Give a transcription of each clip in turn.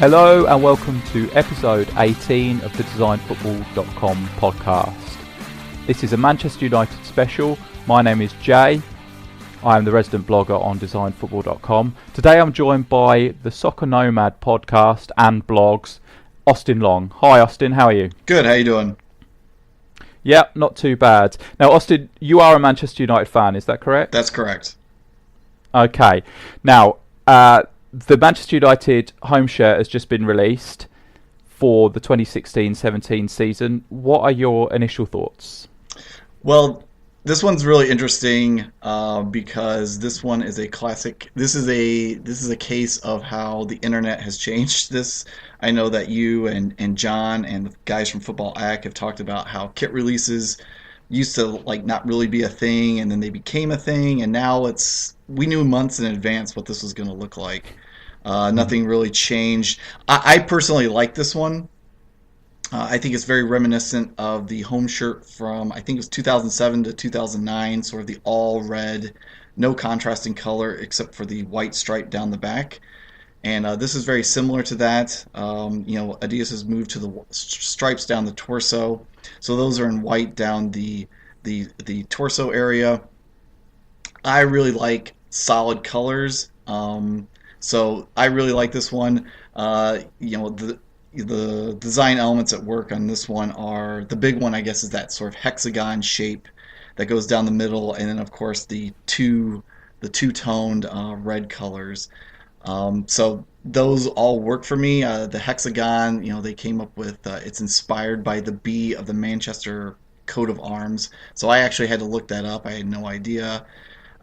Hello and welcome to episode 18 of the designfootball.com podcast. This is a Manchester United special. My name is Jay. I am the resident blogger on designfootball.com. Today I'm joined by the Soccer Nomad podcast and blogs, Austin Long. Hi Austin, how are you? Good, how you doing? Yeah, not too bad. Now Austin, you are a Manchester United fan, is that correct? That's correct. Okay. Now, the Manchester United home shirt has just been released for the 2016-17 season. What are your initial thoughts? Well, this one's really interesting because this one is a classic. This is a case of how the internet has changed this. I know that you and John and the guys from Football Act have talked about how kit releases used to not really be a thing, and then they became a thing, and now we knew months in advance what this was going to look like. Nothing really changed. I personally like this one. I think it's very reminiscent of the home shirt from, I think it was 2007 to 2009, sort of the all red, no contrasting color except for the white stripe down the back. And this is very similar to that. Adidas has moved to the stripes down the torso. So those are in white down the torso area. I really like solid colors. So I really like this one. The design elements at work on this one are, the big one I guess is that sort of hexagon shape that goes down the middle, and then of course the two-toned red colors. So those all work for me. The hexagon, they came up with, it's inspired by the B of the Manchester coat of arms. So I actually had to look that up. I had no idea.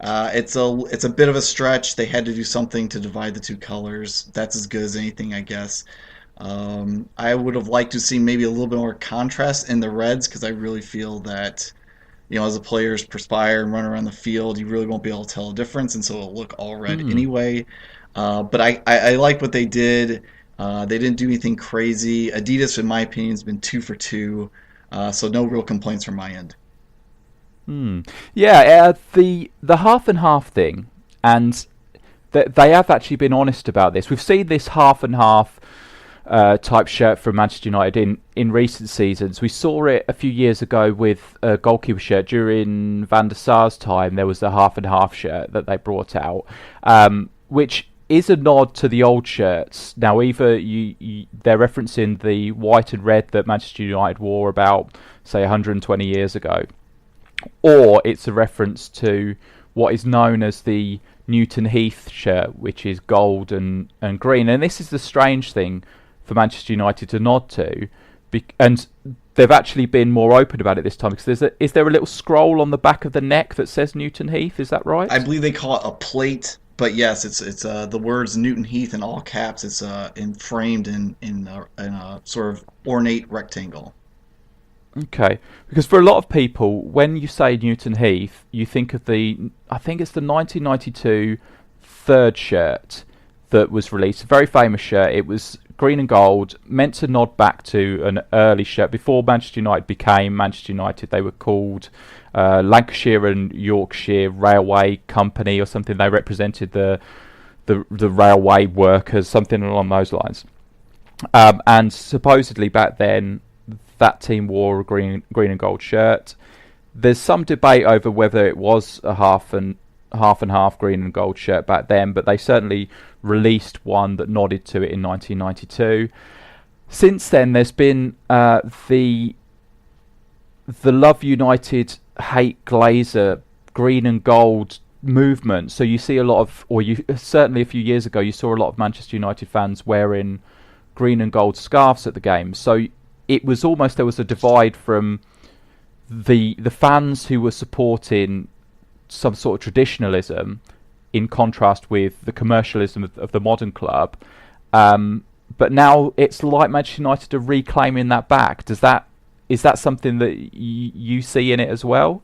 It's a bit of a stretch. They had to do something to divide the two colors. That's as good as anything, I guess. I would have liked to see maybe a little bit more contrast in the reds, because I really feel that, as the players perspire and run around the field, you really won't be able to tell a difference, and so it'll look all red anyway. But I like what they did. They didn't do anything crazy. Adidas, in my opinion, has been 2 for 2, so no real complaints from my end. Yeah, the half and half thing, and they have actually been honest about this. We've seen this half and half type shirt from Manchester United in recent seasons. We saw it a few years ago with a goalkeeper shirt during Van der Sar's time. There was a half and half shirt that they brought out, which is a nod to the old shirts. Now, either they're referencing the white and red that Manchester United wore about, say, 120 years ago, or it's a reference to what is known as the Newton Heath shirt, which is gold and green. And this is the strange thing for Manchester United to nod to, and they've actually been more open about it this time, because is there a little scroll on the back of the neck that says Newton Heath? Is that right? I believe they call it a plate, but yes, it's the words Newton Heath in all caps. It's framed in a sort of ornate rectangle. Okay, because for a lot of people, when you say Newton Heath, you think of I think it's the 1992 third shirt that was released, a very famous shirt. It was green and gold, meant to nod back to an early shirt. Before Manchester United became Manchester United, they were called Lancashire and Yorkshire Railway Company or something. They represented the railway workers, something along those lines. And supposedly back then, that team wore a green and gold shirt. There's some debate over whether it was a half and half green and gold shirt back then, but they certainly released one that nodded to it in 1992. Since then, there's been the Love United, Hate Glazer green and gold movement. So you see a lot of, certainly a few years ago, you saw a lot of Manchester United fans wearing green and gold scarves at the game. So it was almost, there was a divide from the fans who were supporting some sort of traditionalism in contrast with the commercialism of the modern club. But now it's like Manchester United are reclaiming that back. Is that something that you see in it as well?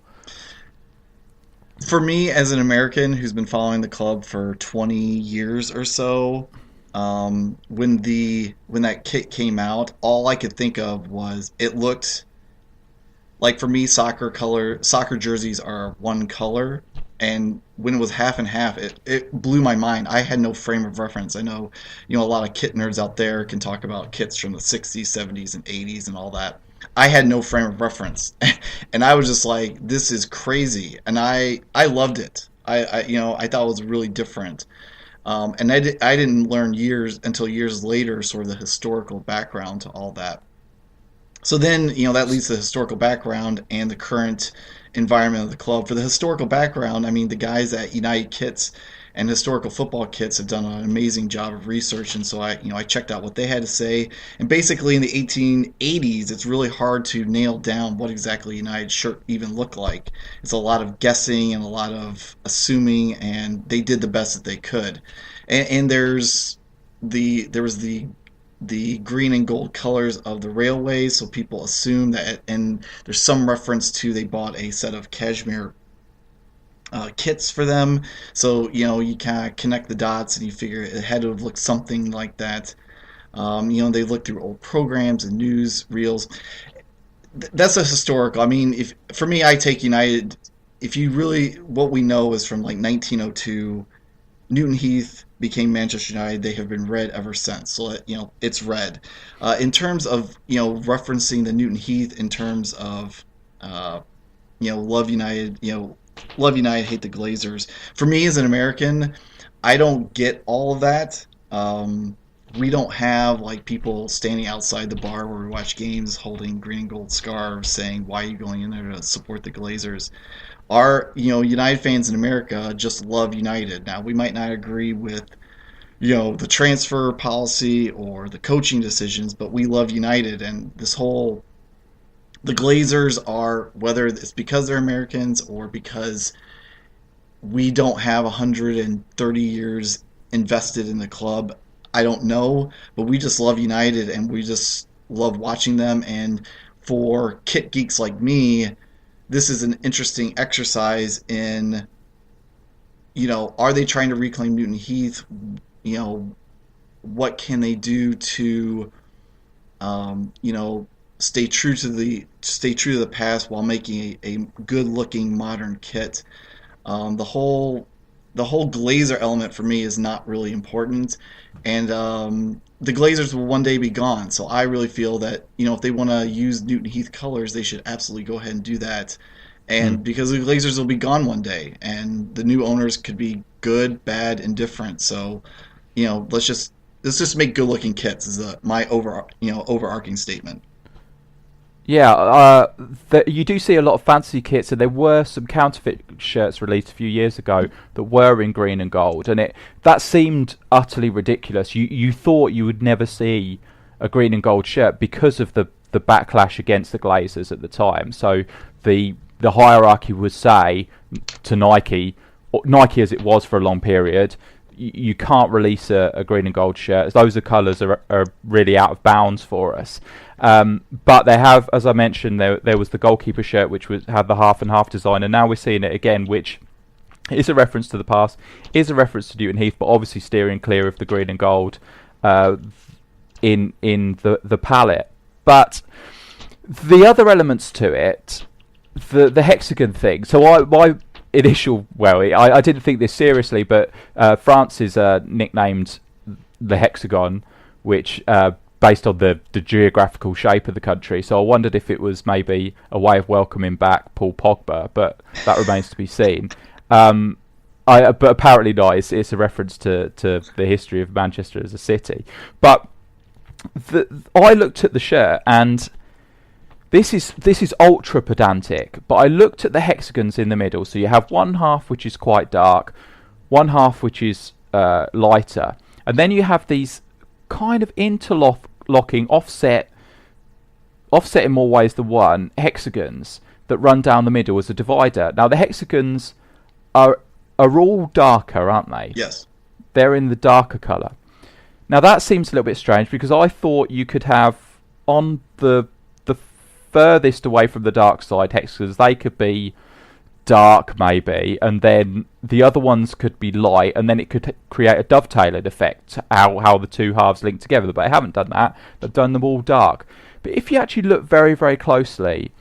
For me, as an American who's been following the club for 20 years or so, when that kit came out, all I could think of was it looked like for me, soccer jerseys are one color, and when it was half and half, it blew my mind. I had no frame of reference. I know, a lot of kit nerds out there can talk about kits from the 60s, 70s, and 80s and all that. I had no frame of reference, and I was just like, "This is crazy," and I loved it. I thought it was really different. And I didn't learn years until years later, sort of the historical background to all that. So then, that leads to the historical background and the current environment of the club. For the historical background, I mean, the guys at United Kits and Historical Football Kits have done an amazing job of research, and so I checked out what they had to say. And basically, in the 1880s, it's really hard to nail down what exactly United's shirt even looked like. It's a lot of guessing and a lot of assuming, and they did the best that they could. And there was the green and gold colors of the railways, so people assume that, and there's some reference to they bought a set of cashmere kits for them. So, you kind of connect the dots and you figure it had to have looked something like that. They look through old programs and news reels. That's a historical. I mean, if for me, I take United. If you really, what we know is from like 1902, Newton Heath became Manchester United. They have been red ever since. So it's red. In terms of referencing the Newton Heath in terms of love United. Love United, hate the Glazers. For me as an American, I don't get all of that. We don't have like people standing outside the bar where we watch games holding green and gold scarves saying, "Why are you going in there to support the Glazers?" Our United fans in America just love United. Now we might not agree with the transfer policy or the coaching decisions, but we love United. And the Glazers are, whether it's because they're Americans or because we don't have 130 years invested in the club, I don't know, but we just love United and we just love watching them. And for kit geeks like me, this is an interesting exercise in, are they trying to reclaim Newton Heath? What can they do to, stay true to the past while making a good looking modern kit? The whole Glazer element for me is not really important, and the Glazers will one day be gone. So I really feel that if they want to use Newton Heath colors, they should absolutely go ahead and do that. And because the Glazers will be gone one day, and the new owners could be good, bad, and different. So let's just make good looking kits is my overarching statement. Yeah, you do see a lot of fancy kits, and there were some counterfeit shirts released a few years ago that were in green and gold, and that seemed utterly ridiculous. You thought you would never see a green and gold shirt because of the backlash against the Glazers at the time. So the hierarchy would say to Nike as it was for a long period, you can't release a green and gold shirt. Those colours are really out of bounds for us. But they have, as I mentioned, there was the goalkeeper shirt, which had the half and half design, and now we're seeing it again, which is a reference to the past, is a reference to Newton Heath, but obviously steering clear of the green and gold in the palette. But the other elements to it, the hexagon thing. So my initial I didn't think this seriously, but France is nicknamed the hexagon, which based on the geographical shape of the country. So I wondered if it was maybe a way of welcoming back Paul Pogba, but that remains to be seen. But apparently not. It's a reference to the history of Manchester as a city. But I looked at the shirt, and this is ultra pedantic, but I looked at the hexagons in the middle. So you have one half which is quite dark, one half which is lighter, and then you have these kind of interlocking, offset in more ways than one, hexagons that run down the middle as a divider. Now the hexagons are all darker, aren't they? Yes. They're in the darker colour. Now that seems a little bit strange, because I thought you could have on the furthest away from the dark side hexagons, they could be dark maybe, and then the other ones could be light, and then it could create a dovetailing effect, how the two halves link together. But they haven't done that. They've done them all dark. But if you actually look very, very closely,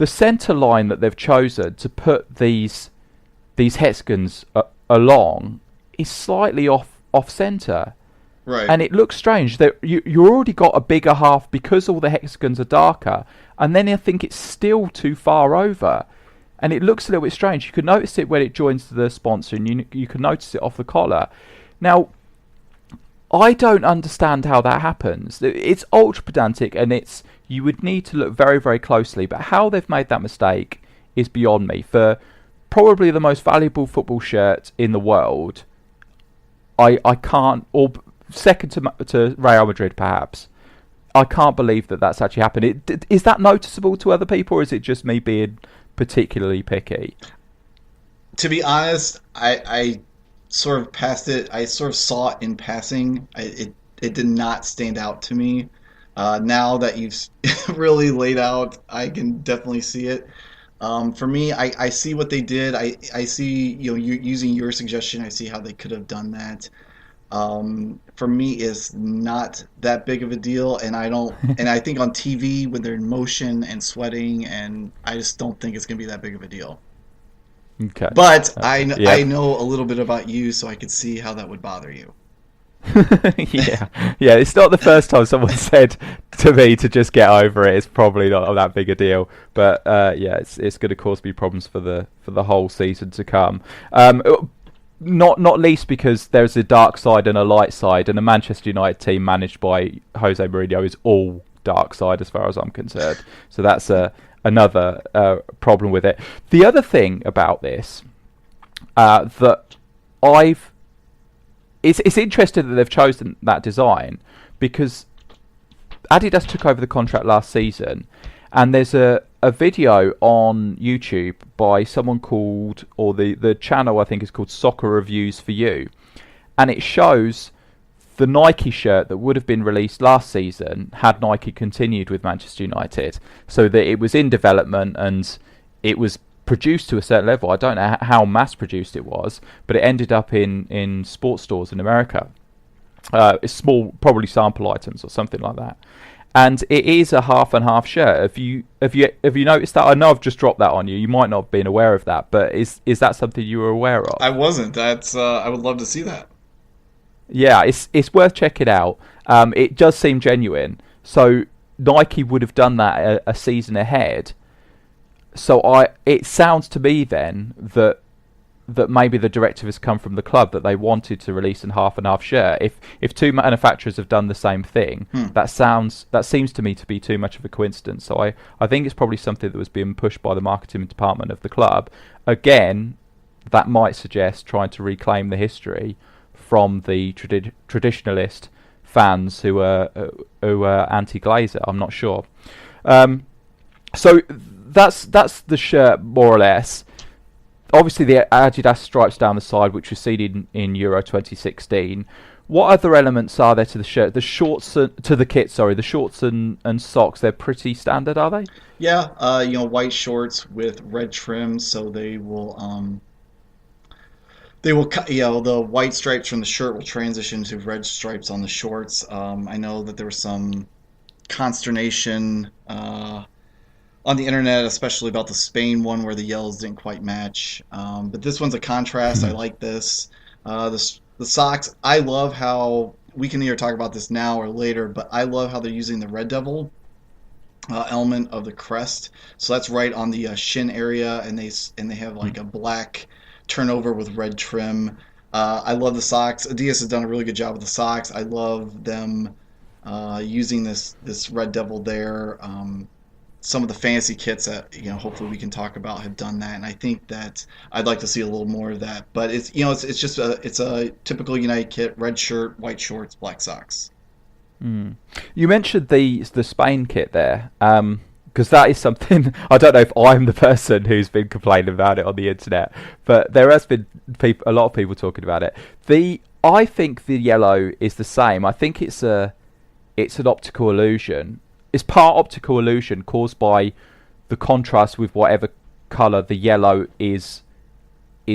the centre line that they've chosen to put these hexagons along is slightly off centre. Right. And it looks strange that you already got a bigger half because all the hexagons are darker, and then I think it's still too far over, and it looks a little bit strange. You can notice it when it joins to the sponsor, and you can notice it off the collar. Now, I don't understand how that happens. It's ultra pedantic, and you would need to look very, very closely. But how they've made that mistake is beyond me. For probably the most valuable football shirt in the world, I can't, or second to Real Madrid perhaps, I can't believe that that's actually happened. Is that noticeable to other people, or is it just me being particularly picky? To be honest, I sort of passed it. I sort of saw it in passing. It did not stand out to me. Now that you've really laid out, I can definitely see it. For me, I see what they did. I see, using your suggestion, I see how they could have done that. For me, it's not that big of a deal, and I think on TV when they're in motion and sweating, and I just don't think it's gonna be that big of a deal. Okay. But Yeah. I know a little bit about you, so I could see how that would bother you. Yeah, yeah. It's not the first time someone said to me to just get over it. It's probably not that big a deal, but yeah, it's going to cause me problems for the whole season to come. Not least because there's a dark side and a light side, and the Manchester United team managed by Jose Mourinho is all dark side as far as I'm concerned. So that's another problem with it. The other thing about this that I've it's interesting that they've chosen that design, because Adidas took over the contract last season, and there's a video on YouTube by someone called, or the channel I think is called Soccer Reviews for You, and it shows the Nike shirt that would have been released last season had Nike continued with Manchester United, so that it was in development and it was produced to a certain level. I don't know how mass produced it was, but it ended up in sports stores in America. It's small, probably sample items or something like that. And it is a half and half shirt. Have you noticed that? I know I've just dropped that on you. You might not have been aware of that, but is that something you were aware of? I wasn't. That's I would love to see that. Yeah, it's worth checking out. It does seem genuine. So Nike would have done that a season ahead. So it sounds to me then that maybe the directive has come from the club that they wanted to release a half and half shirt. If two manufacturers have done the same thing, that seems to me to be too much of a coincidence. So I think it's probably something that was being pushed by the marketing department of the club. Again, that might suggest trying to reclaim the history from the traditionalist fans who are anti-Glazer. I'm not sure. So that's the shirt more or less. Obviously, the Adidas stripes down the side, which was seen in Euro 2016. What other elements are there to the shirt? The shorts to the kit. Sorry, the shorts and socks. They're pretty standard, are they? Yeah, white shorts with red trim, so they will cut, the white stripes from the shirt will transition to red stripes on the shorts. I know that there was some consternation on the internet, especially about the Spain one where the yellows didn't quite match. But this one's a contrast. I like this. The socks, I love how, we can either talk about this now or later, but I love how they're using the Red Devil element of the crest. So that's right on the shin area, and they have like a black turnover with red trim. I love the socks. Adidas has done a really good job with the socks. I love them using this Red Devil there. Some of the fantasy kits that hopefully we can talk about have done that, and I think that I'd like to see a little more of that. But it's just a typical United kit: red shirt, white shorts, black socks. You mentioned the Spain kit there, because that is something I don't know if I'm the person who's been complaining about it on the internet, but there has been a lot of people talking about it. I think the yellow is the same. I think it's an optical illusion. It's part optical illusion caused by the contrast with whatever colour the yellow is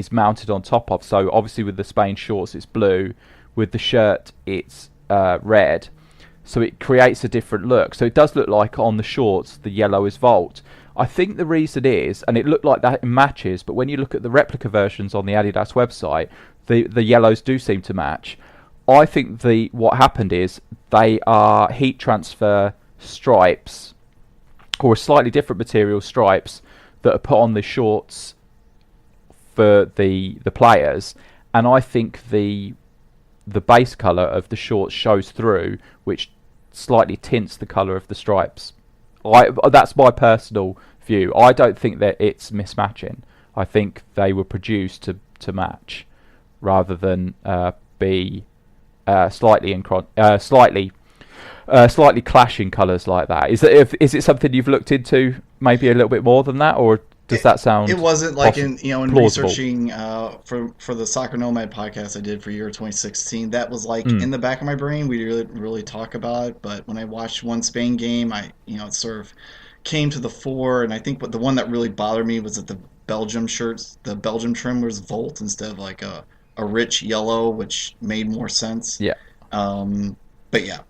mounted on top of. So obviously with the Spain shorts it's blue, with the shirt it's red. So it creates a different look. So it does look like on the shorts the yellow is Volt. I think the reason is, and it looked like that in matches, but when you look at the replica versions on the Adidas website, the yellows do seem to match. I think the what happened is they are heat transfer stripes, or a slightly different material stripes that are put on the shorts for the players, and I think the base color of the shorts shows through, which slightly tints the color of the stripes. That's my personal view. I don't think that it's mismatching. I think they were produced to match, rather than be slightly clashing colours like that. Is it something you've looked into maybe a little bit more than that, or does that sound? It wasn't like in plausible? researching for the Soccer Nomad podcast I did for year 2016. That was like in Mm, the back of my brain. We really talk about it, but when I watched one Spain game, it sort of came to the fore. And I think the one that really bothered me was that the Belgium trim was Volt instead of like a rich yellow, which made more sense. yeah. Um, but yeah,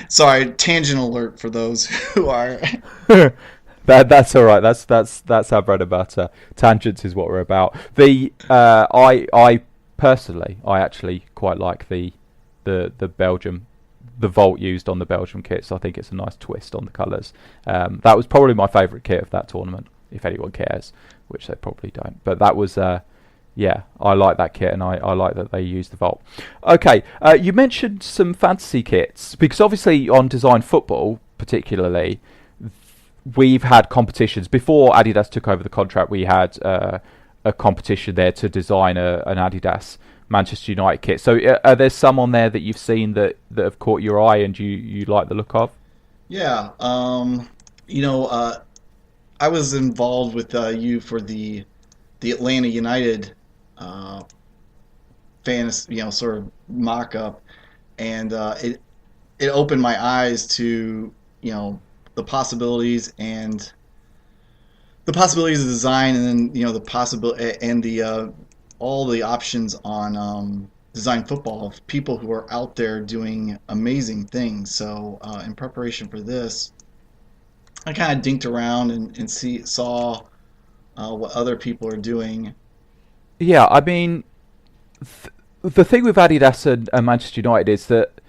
sorry, tangent alert for those who are. That's all right. That's our bread and butter. Tangents is what we're about. I personally, I actually quite like the Belgium, the Volt used on the Belgium kits. I think it's a nice twist on the colours. That was probably my favourite kit of that tournament, if anyone cares, which they probably don't. But that was yeah, I like that kit, and I like that they use the Volt. Okay, you mentioned some fantasy kits, because obviously on Design Football particularly, we've had competitions. Before Adidas took over the contract, we had a competition there to design an Adidas Manchester United kit. So are there some on there that you've seen that have caught your eye and you like the look of? Yeah, you know, I was involved with you for the Atlanta United uh, fantasy, sort of mock up, and it opened my eyes to the possibilities and the possibilities of design, and then the possibility and the all the options on design football of people who are out there doing amazing things. So in preparation for this, I kind of dinked around and saw what other people are doing. Yeah, I mean, the thing with Adidas and Manchester United is that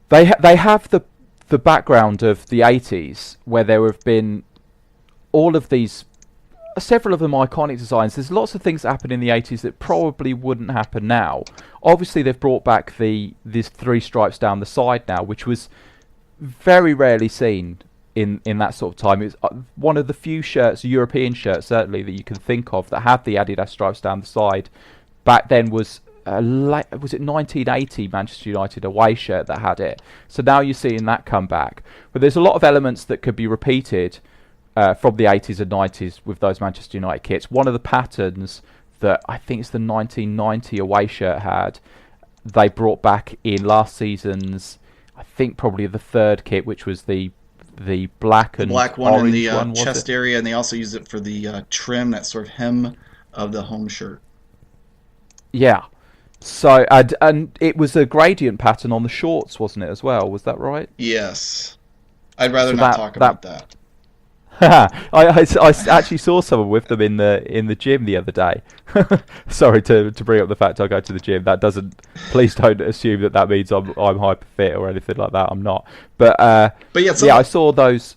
they have the background of the 80s, where there have been all of these, several of them iconic designs. There's lots of things that happened in the 80s that probably wouldn't happen now. Obviously, they've brought back these three stripes down the side now, which was very rarely seen in that sort of time. It was one of the few shirts, European shirts certainly, that you can think of that had the Adidas stripes down the side. Back then was was it 1980 Manchester United away shirt that had it. So now you're seeing that come back. But there's a lot of elements that could be repeated from the 80s and 90s with those Manchester United kits. One of the patterns that I think it's the 1990 away shirt had, they brought back in last season's, I think probably the third kit, which was the black The and black one in orange the one, was it? chest area, and they also use it for the trim, that sort of hem of the home shirt. Yeah. So and it was a gradient pattern on the shorts, wasn't it, as well? Was that right? Yes, I'd rather So not talk that about that. I actually saw someone with them in the gym the other day. Sorry to bring up the fact I go to the gym. That doesn't. Please don't assume that means I'm hyper fit or anything like that. I'm not. But But yeah, yeah, so I yeah, saw those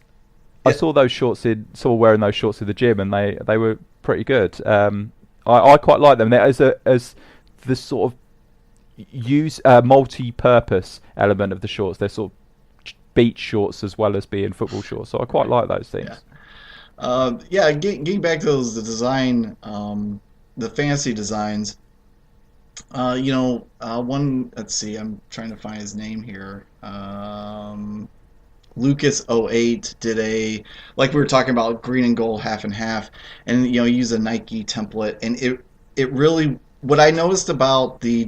shorts saw wearing those shorts in the gym, and they were pretty good. I quite like them. They're as the sort of use multi-purpose element of the shorts. They're sort of beach shorts as well as being football shorts. So I quite like those yeah. things. Yeah, getting back to the design, the fancy designs. One. Let's see. I'm trying to find his name here. Lucas '08 did like we were talking about, green and gold half and half, and he used a Nike template, and it really, what I noticed about the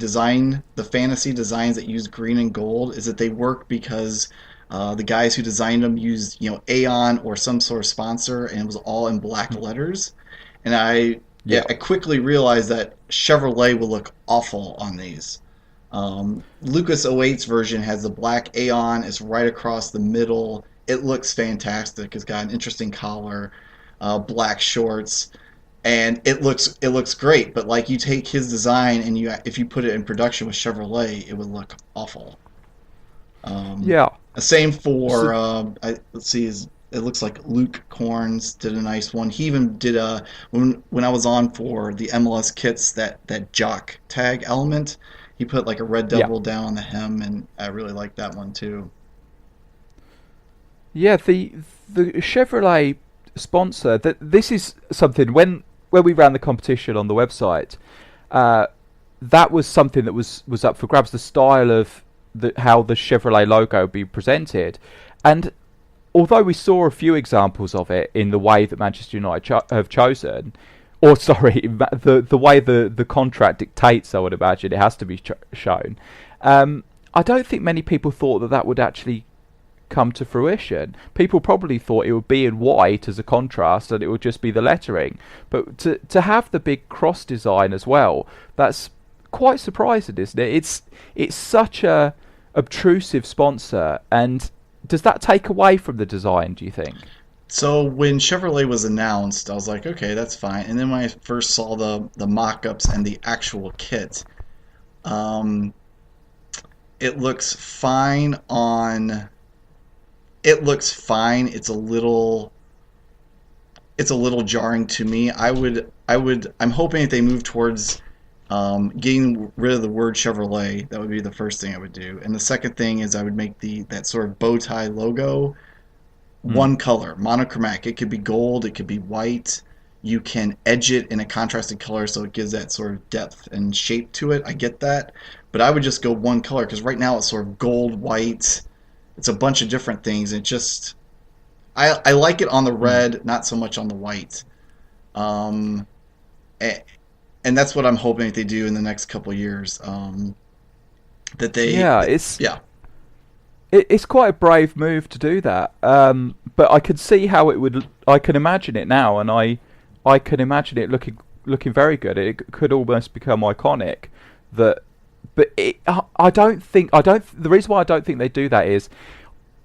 fantasy designs that use green and gold, is that they work because the guys who designed them used Aon or some sort of sponsor, and it was all in black letters. And Yeah. I quickly realized that Chevrolet will look awful on these. Lucas '08's version has the black Aon is right across the middle, it looks fantastic. It's got an interesting collar, black shorts, and it looks great. But like you take his design and you if you put it in production with Chevrolet, it would look awful. Um, Yeah. Same for So let's see, it looks like Luke Corns did a nice one. He even did a when I was on for the MLS kits that jock tag element. He put like a red yeah. devil down on the hem, and I really like that one too. Yeah, the Chevrolet sponsor that this is something when we ran the competition on the website, uh, that was something that was up for grabs. The style of how the Chevrolet logo would be presented, and although we saw a few examples of it in the way that Manchester United have chosen, or sorry, the way the contract dictates, I would imagine it has to be shown. I don't think many people thought that that would actually come to fruition. People probably thought it would be in white as a contrast and it would just be the lettering. But to have the big cross design as well, that's quite surprising, isn't it? It's such a obtrusive sponsor, and does that take away from the design, do you think? So when Chevrolet was announced, I was like, okay, that's fine. And then when I first saw the mock-ups and the actual kit, um, it looks fine on. It looks fine. It's a little jarring to me. I'm hoping that they move towards getting rid of the word Chevrolet. That would be the first thing I would do. And the second thing is I would make the that sort of bow tie logo Mm. one color, monochromatic. It could be gold, it could be white. You can edge it in a contrasted color so it gives that sort of depth and shape to it. I get that. But I would just go one color because right now it's sort of gold, white. It's a bunch of different things. It just I like it on the Mm. red, not so much on the white. Um, a- and that's what I'm hoping that they do in the next couple of years. Yeah, Yeah, it's quite a brave move to do that. But I can see how it would. I can imagine it now, and I can imagine it looking very good. It could almost become iconic. That, but I don't think I don't. The reason why I don't think they do that is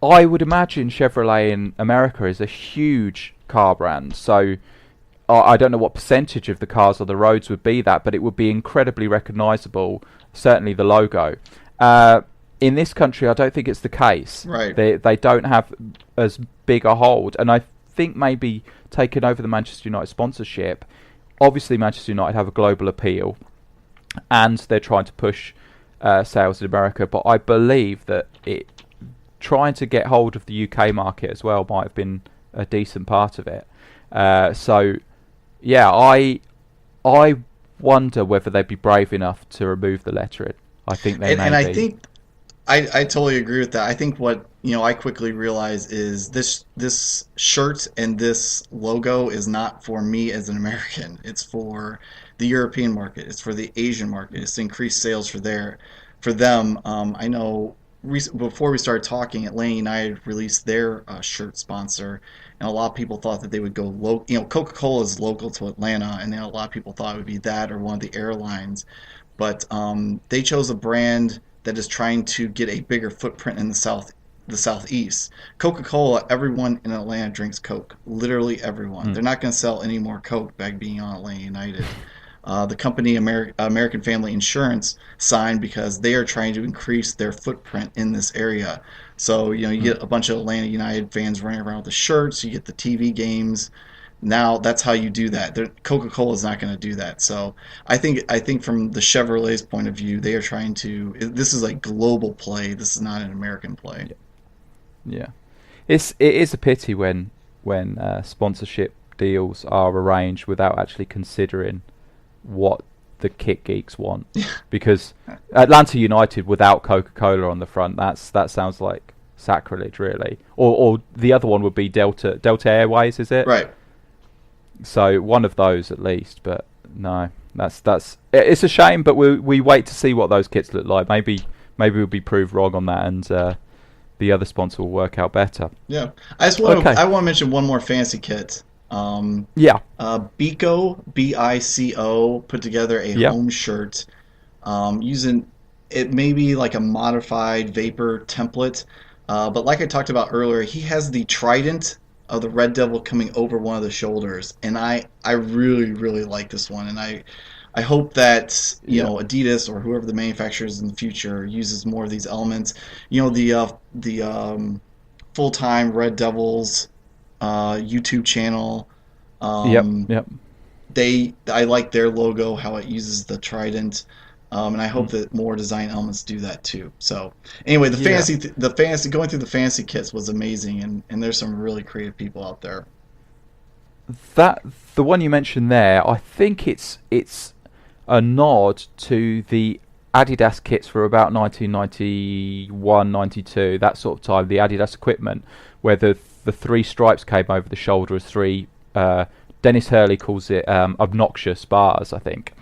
I would imagine Chevrolet in America is a huge car brand. So I don't know what percentage of the cars on the roads would be that, but it would be incredibly recognisable. Certainly the logo. Uh, in this country, I don't think it's the case. right. They don't have as big a hold, and I think maybe taking over the Manchester United sponsorship. Obviously, Manchester United have a global appeal, and they're trying to push sales in America. But I believe that trying to get hold of the UK market as well might have been a decent part of it. So, yeah, I wonder whether they'd be brave enough to remove the lettering. I think they And may I be. think I totally agree with that. I think what I quickly realize is this shirt and this logo is not for me as an American. It's for the European market. It's for the Asian market. It's to increase sales for them. I know before we started talking, Atlanta United released their shirt sponsor, and a lot of people thought that they would go local. Coca-Cola is local to Atlanta, and then a lot of people thought it would be that or one of the airlines. But they chose a brand that is trying to get a bigger footprint in the southeast. Coca-Cola, everyone in Atlanta drinks Coke. Literally everyone. Mm, They're not going to sell any more Coke by being on Atlanta United. The company American Family Insurance signed because they are trying to increase their footprint in this area. So you mm. get a bunch of Atlanta United fans running around with the shirts. You get the TV games. Now that's how you do that. Coca-Cola is not going to do that. So I think from the Chevrolet's point of view, they are trying to. This is a global play. This is not an American play. Yeah, yeah. It is a pity when sponsorship deals are arranged without actually considering what the kit geeks want, because Atlanta United without Coca-Cola on the front, that sounds like sacrilege, really. Or the other one would be Delta Airways, is it? Right. So one of those at least, but no, it's a shame. But we wait to see what those kits look like. Maybe we'll be proved wrong on that, and the other sponsor will work out better. Yeah. I just want to. Okay. I want to mention one more fancy kit. Yeah. Bico, Bico, put together a Yeah. home shirt using it maybe like a modified Vapor template. But like I talked about earlier, he has the trident of the Red Devil coming over one of the shoulders, and I really really like this one, and I hope that Yeah. Adidas or whoever the manufacturers in the future uses more of these elements. The full time Red Devils YouTube channel. Yep. Um, Yep. I like their logo, how it uses the trident, and I hope Mm. that more design elements do that too. So anyway, Yeah. the fantasy going through the fantasy kits was amazing, and there's some really creative people out there. That the one you mentioned there, I think it's a nod to the Adidas kits for about 1991, 92, that sort of time. The Adidas equipment, where the three stripes came over the shoulder as three. Dennis Hurley calls it obnoxious bars, I think.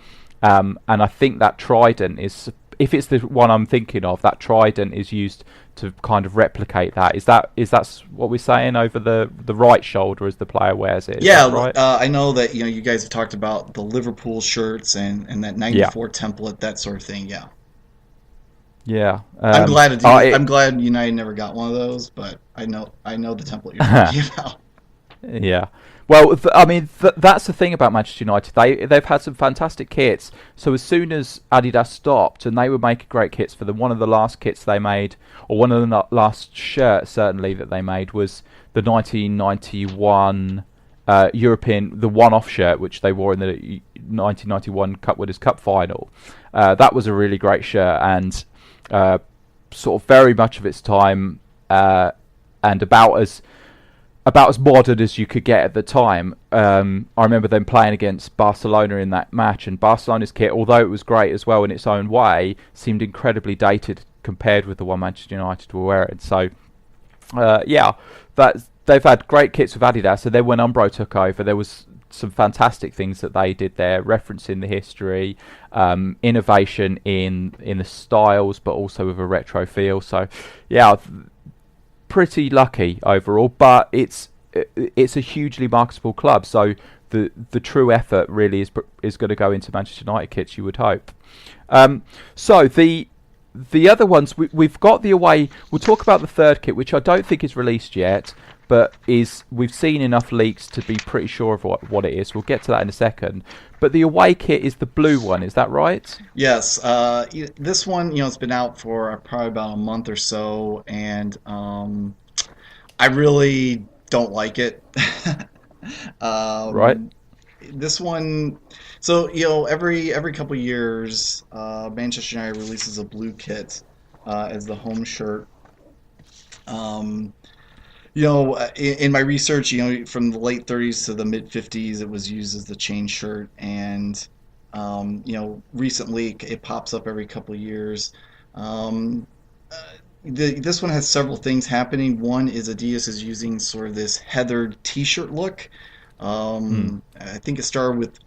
And I think that trident is, if it's the one I'm thinking of, that trident is used to kind of replicate that. Is that what we're saying over the right shoulder as the player wears it? Is Yeah, that right? I know that you guys have talked about the Liverpool shirts and that Yeah. '94 template, that sort of thing. Yeah, Yeah. I'm glad United never got one of those, but I know the template you're talking about. Yeah. Well, I mean, that's the thing about Manchester United. They've had some fantastic kits. So as soon as Adidas stopped, and they were making great kits for them, one of the last kits they made, or one of the last shirts certainly that they made, was the 1991 European, the one-off shirt which they wore in the 1991 Cup Winners' Cup final. That was a really great shirt, and sort of very much of its time, and about as modern as you could get at the time. I remember them playing against Barcelona in that match, and Barcelona's kit, although it was great as well in its own way, seemed incredibly dated compared with the one Manchester United were wearing. So, yeah, they've had great kits with Adidas. And then when Umbro took over, there was some fantastic things that they did there, referencing the history, innovation in the styles, but also with a retro feel. So, yeah, pretty lucky overall, but it's a hugely marketable club. So the true effort really is going to go into Manchester United kits, you would hope. So the other ones we've got the away. We'll talk about the third kit, which I don't think is released yet, but we've seen enough leaks to be pretty sure of what it is. We'll get to that in a second. But the away kit is the blue one, is that right? Yes, this one, it's been out for probably about a month or so, and I really don't like it. Right. um, this one, so every couple years, Manchester United releases a blue kit as the home shirt. Um, in my research, from the late 30s to the mid 50s, it was used as the chain shirt, and recently it pops up every couple of years. Um, this one has several things happening. One is Adidas is using sort of this heathered T-shirt look. Mm. I think it started with,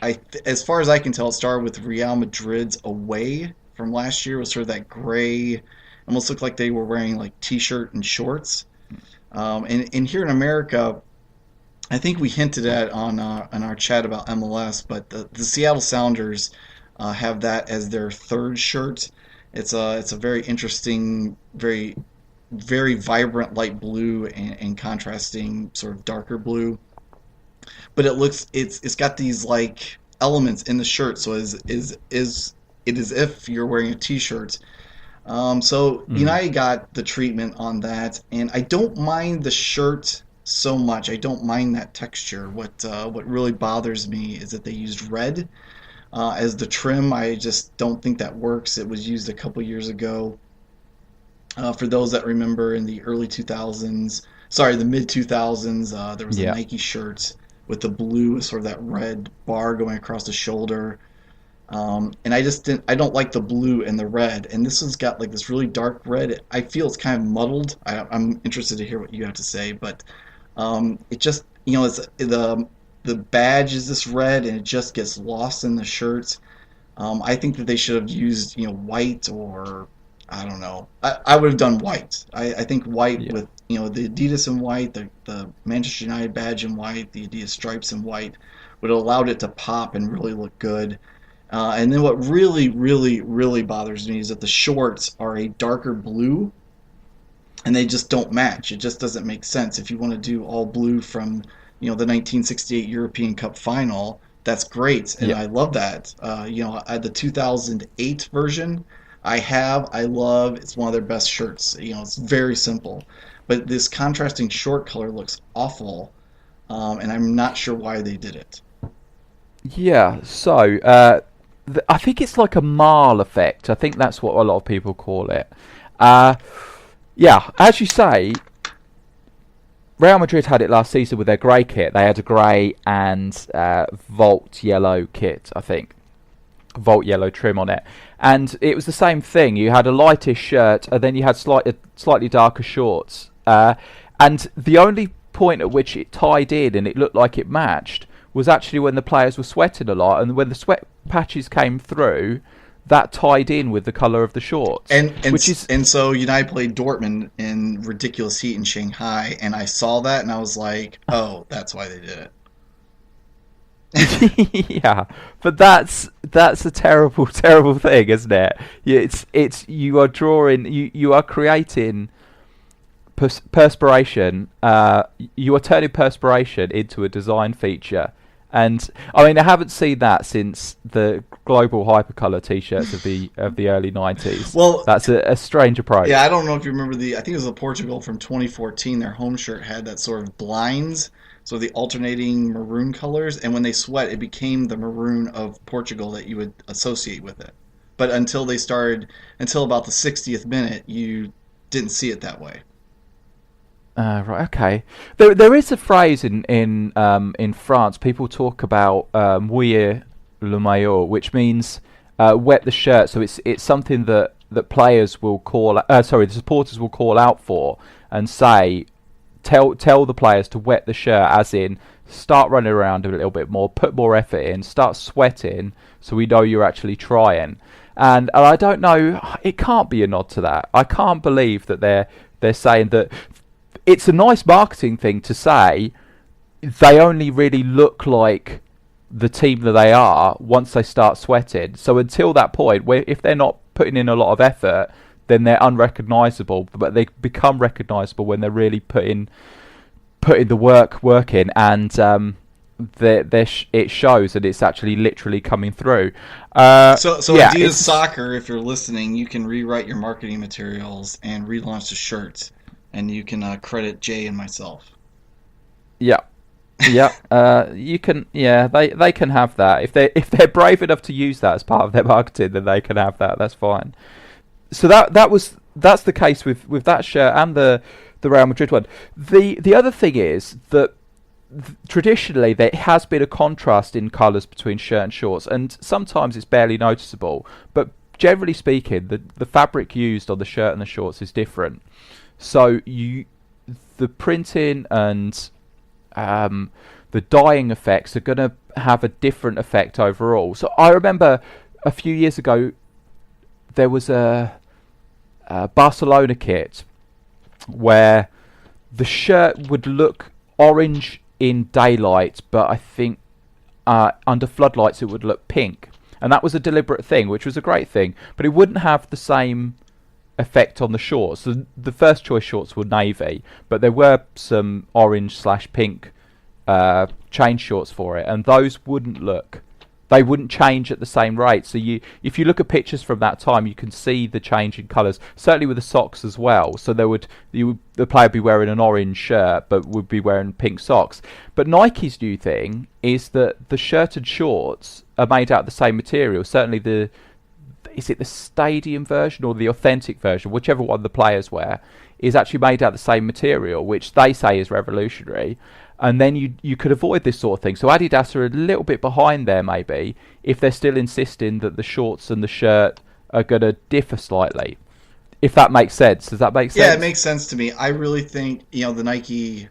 as far as I can tell, it started with Real Madrid's away from last year. It was sort of that gray, almost looked like they were wearing like T-shirt and shorts. And here in America, I think we hinted at on our chat about MLS, but the Seattle Sounders have that as their third shirt. It's a very interesting, very very vibrant light blue and contrasting sort of darker blue. But it's got these like elements in the shirt, so it is if you're wearing a t-shirt. So Mm. United got the treatment on that, and I don't mind the shirt so much. I don't mind that texture. What really bothers me is that they used red as the trim. I just don't think that works. It was used a couple years ago. For those that remember, in the early 2000s, sorry, the mid 2000s, there was a Yeah. Nike shirt with the blue, sort of that red bar going across the shoulder. And I just didn't. I don't like the blue and the red. And this one's got like this really dark red. I feel it's kind of muddled. I'm interested to hear what you have to say, but it just it's the badge is this red, and it just gets lost in the shirt. I think that they should have used white, or I don't know. I would have done white. I think white Yeah. with the Adidas in white, the Manchester United badge in white, the Adidas stripes in white would have allowed it to pop and really look good. And then what really, really, really bothers me is that the shorts are a darker blue, and they just don't match. It just doesn't make sense. If you want to do all blue from, the 1968 European Cup final, that's great, and Yeah. I love that. The 2008 version I love. It's one of their best shirts. It's very simple, but this contrasting short color looks awful, and I'm not sure why they did it. Yeah. So I think it's like a Marl effect. I think that's what a lot of people call it. Uh, yeah, as you say, Real Madrid had it last season with their grey kit. They had a grey and Volt yellow kit, I think. Volt yellow trim on it. And it was the same thing. You had a lightish shirt and then you had slightly darker shorts. And the only point at which it tied in and it looked like it matched was actually when the players were sweating a lot. And when the sweat patches came through, that tied in with the colour of the shorts. And and Which is and so United played Dortmund in ridiculous heat in Shanghai, and I saw that, and I was like, "Oh, that's why they did it." yeah, but that's a terrible, terrible thing, isn't it? It's you are drawing, you are creating perspiration. You are turning perspiration into a design feature, and I mean I haven't seen that since the global hypercolor T-shirts of the early 90s. Well, That's a strange yeah, I approach. don't know if you remember I think it was the Portugal from 2014. Their home shirt had that sort of blinds, so the alternating maroon colors, and when they sweat, it became the maroon of Portugal that you would associate with it. But until about the 60th minute, you didn't see it that way. Right. Okay. There is a phrase in France. People talk about mouiller le maillot, which means wet the shirt. So it's something that players will call. Sorry, the supporters will call out for and say, tell the players to wet the shirt, as in start running around a little bit more, put more effort in, start sweating, so we know you're actually trying. And I don't know. It can't be a nod to that. I can't believe that they're saying that. It's a nice marketing thing to say. They only really look like the team that they are once they start sweating. So until that point, where if they're not putting in a lot of effort, then they're unrecognisable. But they become recognisable when they're really putting the work in, and it shows that it's actually literally coming through. So Yeah, Adidas it's Soccer, if you're listening, you can rewrite your marketing materials and relaunch the shirts, and you can credit Jay and myself. yeah. Yeah, you can. Yeah, they can have that if they're brave enough to use that as part of their marketing. Then they can have that. That's fine. So that's the case with that shirt and the Real Madrid one. The other thing is that traditionally there has been a contrast in colours between shirt and shorts, and sometimes it's barely noticeable. But generally speaking, the fabric used on the shirt and the shorts is different. So the printing and the dyeing effects are going to have a different effect overall. So I remember a few years ago there was a Barcelona kit where the shirt would look orange in daylight, but I think under floodlights it would look pink. And that was a deliberate thing, which was a great thing. But it wouldn't have the same effect on the shorts. The first choice shorts were navy, but there were some orange slash pink change shorts for it, and those they wouldn't change at the same rate. So if you look at pictures from that time, you can see the change in colours. Certainly with the socks as well. So the player would be wearing an orange shirt, but would be wearing pink socks. But Nike's new thing is that the shirt and shorts are made out of the same material. Certainly is it the stadium version or the authentic version, whichever one the players wear, is actually made out of the same material, which they say is revolutionary. And then you could avoid this sort of thing. So Adidas are a little bit behind there, maybe, if they're still insisting that the shorts and the shirt are going to differ slightly. If that makes sense. Does that make Yeah, it sense? makes sense to me. I really think, the Nike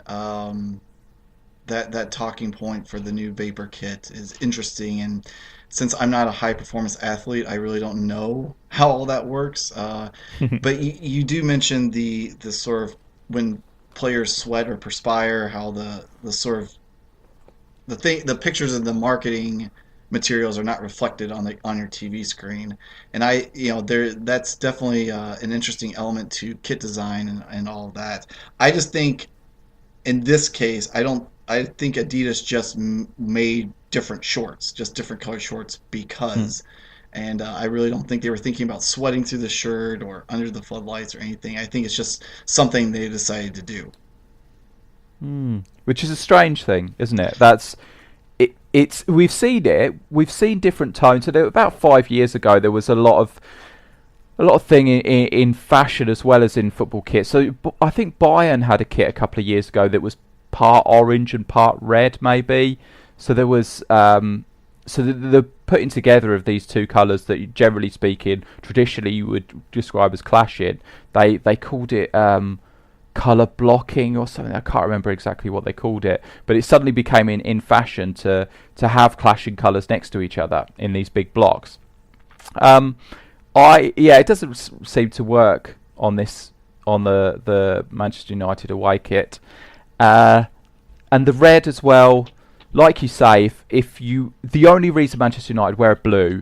that talking point for the new Vapor kit is interesting, and since I'm not a high performance athlete, I really don't know how all that works. But you do mention the sort of when players sweat or perspire, how the sort of the pictures of the marketing materials are not reflected on the on your TV screen. And there that's definitely an interesting element to kit design and all of that. I just think in this case, I don't. I think Adidas just made different shorts, just different color shorts Hmm. because. And I really don't think they were thinking about sweating through the shirt or under the floodlights or anything. I think it's just something they decided to do. Hmm. Which is a strange thing, isn't it? That's it. It's we've seen it. We've seen different tones. So about 5 years ago, there was a lot of thing in fashion as well as in football kits. So I think Bayern had a kit a couple of years ago that was part orange and part red, maybe. So there was so the putting together of these two colours that, generally speaking, traditionally you would describe as clashing. They called it colour blocking or something. I can't remember exactly what they called it, but it suddenly became in fashion to have clashing colours next to each other in these big blocks. Um, it doesn't seem to work on this on the Manchester United away kit, uh, and the red as well. Like you say, if you the only reason Manchester United wear blue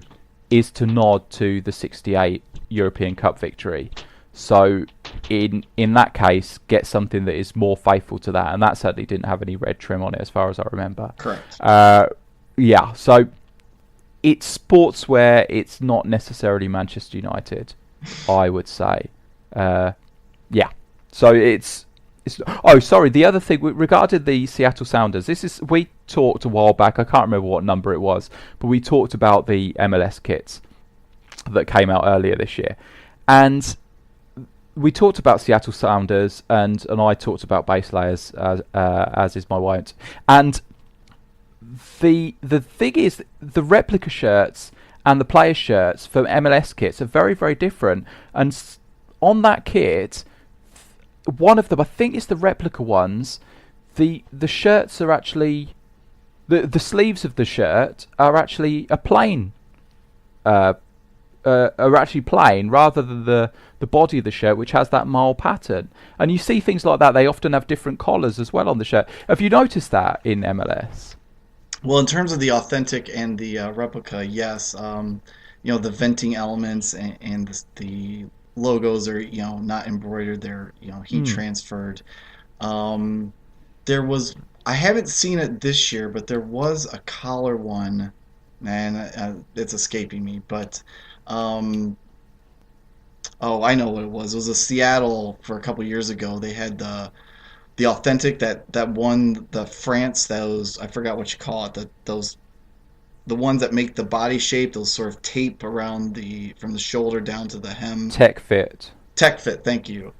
is to nod to the '68 European Cup victory. So in that case, get something that is more faithful to that, and that certainly didn't have any red trim on it, as far as I remember. Correct. Uh, yeah, so it's sportswear. It's not necessarily Manchester United, I would say. Uh, yeah. So it's. Oh, sorry. The other thing regarding the Seattle Sounders. This is we talked a while back. I can't remember what number it was, but we talked about the MLS kits that came out earlier this year, and we talked about Seattle Sounders, and I talked about base layers as is my wont, and the thing is, the replica shirts and the player shirts for MLS kits are very, very different. And on that kit, one of them, I think it's the replica ones, the shirts are actually the sleeves of the shirt are actually a plain uh, are actually plain rather than the body of the shirt, which has that mole pattern. And you see things like that. They often have different collars as well on the shirt. Have you noticed that in MLS? Well, in terms of the authentic and the replica, yes. The venting elements and the logos are, not embroidered. They're, heat Hmm. transferred. Um, there was, I haven't seen it this year, but there was a collar one, and it's escaping me. But, um, oh, I know what it was. It was a Seattle for a couple years ago. They had the authentic that won the France. Those I forgot what you call it. Those the ones that make the body shape. Those sort of tape around the from the shoulder down to the hem. Tech fit. Tech fit. Thank you.